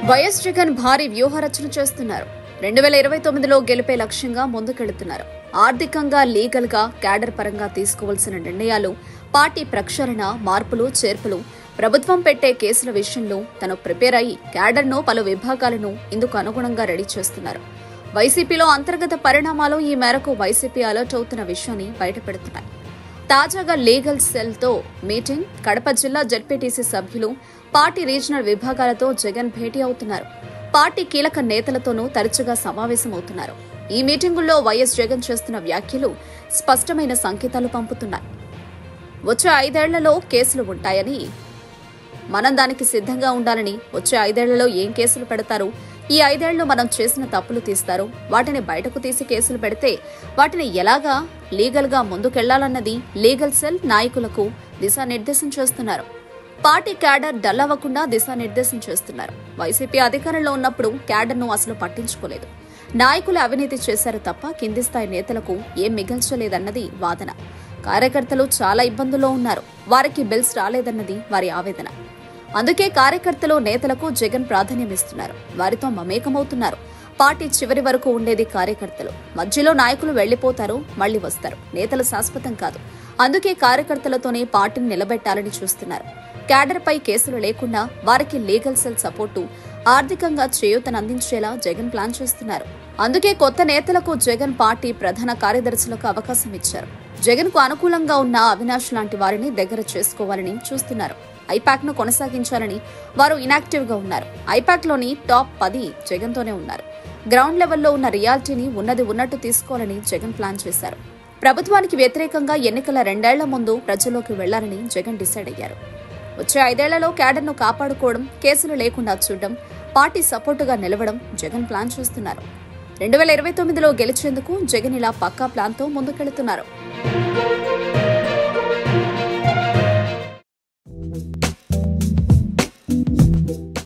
YS Jagan భారీ వ్యూహరచన చేస్తున్నారు. 2029లో గెలిపే లక్ష్యంగా ముందుకెళ్తున్నారు. ఆర్థికంగా, లీగల్ గా, క్యాడర్ పరంగా తీసుకోవాల్సిన నిర్ణయాలు, పార్టీ ప్రక్షాళన, మార్పులు, చేర్పులు, ప్రభుత్వం పెట్టే కేసుల విషయంలో తను ప్రిపేర్ అయ్యి క్యాడర్ను, పలు విభాగాలను ఇందుకు అనుగుణంగా రెడీ చేస్తున్నారు. వైసీపీలో అంతర్గత పరిణామాలు ఈ మేరకు వైసీపీ అలర్ట్ అవుతున్న విషయాన్ని బయటపెడుతున్నాయి. తాజాగా లీగల్ సెల్ తో మీటింగ్, కడప జిల్లా జెడ్పీటీసీ సభ్యులు, పార్టీ రీజనల్ విభాగాలతో జగన్ భేటీ అవుతున్నారు. పార్టీ కీలక నేతలతోనూ తరచుగా సమావేశమవుతున్నారు. ఈ మీటింగుల్లో వైఎస్ జగన్ చేస్తున్న వ్యాఖ్యలు స్పష్టమైన సంకేతాలు పంపుతున్నాయి. వచ్చే 5 ఏళ్లలో కేసులు ఉంటాయని, మనం దానికి సిద్ధంగా ఉండాలని, వచ్చే 5 ఏళ్లలో ఏం కేసులు పెడతారు, ఈ 5 ఏళ్లు మనం చేసిన తప్పులు తీస్తారు, వాటిని బయటకు తీసి కేసులు పెడితే వాటిని ఎలాగా లీగల్ గా ముందుకెళ్లాలన్నది లీగల్ సెల్ నాయకులకు దిశానిర్దేశం చేస్తున్నారు. పార్టీ క్యాడర్ డల్ అవ్వకుండా దిశానిర్దేశం చేస్తున్నారు. వైసీపీ అధికారంలో ఉన్నప్పుడు క్యాడర్ను అసలు పట్టించుకోలేదు. నాయకులు అవినీతి చేశారు తప్ప కింది స్థాయి నేతలకు ఏం మిగల్చలేదన్నది వాదన. కార్యకర్తలు చాలా ఇబ్బందుల్లో ఉన్నారు. వారికి బిల్స్ రాలేదన్నది వారి ఆవేదన. అందుకే కార్యకర్తలు, నేతలకు జగన్ ప్రాధాన్యమిస్తున్నారు. వారితో మమేకమవుతున్నారు. పార్టీ చివరి వరకు ఉండేది కార్యకర్తలు. మధ్యలో నాయకులు వెళ్లిపోతారు, మళ్లీ వస్తారు. నేతలు శాశ్వతం కాదు. అందుకే కార్యకర్తలతోనే పార్టీని నిలబెట్టాలని చూస్తున్నారు. క్యాడర్ పై కేసులు లేకుండా వారికి లీగల్ సెల్ సపోర్టు, ఆర్థికంగా చేయూతనందించేలా జగన్ ప్లాన్ చేస్తున్నారు. అందుకే కొత్త నేతలకు జగన్ పార్టీ ప్రధాన కార్యదర్శులకు అవకాశం ఇచ్చారు. జగన్ కు అనుకూలంగా ఉన్న అవినాష్ లాంటి వారిని దగ్గర చేసుకోవాలని చూస్తున్నారు. ఐపాక్ ను కొనసాగించాలని వారు ఇనాక్టివ్ గా ఉన్నారు. ఐపాక్ లోని టాప్ 10 జగన్ తోనే ఉన్నారు. గ్రౌండ్ లెవెల్లో ఉన్న రియాలిటీని ఉన్నది ఉన్నట్టు తీసుకోవాలని జగన్ ప్లాన్ చేశారు. ప్రభుత్వానికి వ్యతిరేకంగా ఎన్నికల 2 ఏళ్ల ముందు ప్రజల్లోకి వెళ్లాలని జగన్ డిసైడ్ అయ్యారు. వచ్చే 5 ఏళ్లలో క్యాడర్ను కాపాడుకోవడం, కేసులు లేకుండా చూడడం, పార్టీ సపోర్టుగా నిలవడం జగన్ ప్లాన్ చేస్తున్నారు. 2029లో గెలిచేందుకు జగన్ ఇలా పక్కా ప్లాన్తో ముందుకెళ్తున్నారు.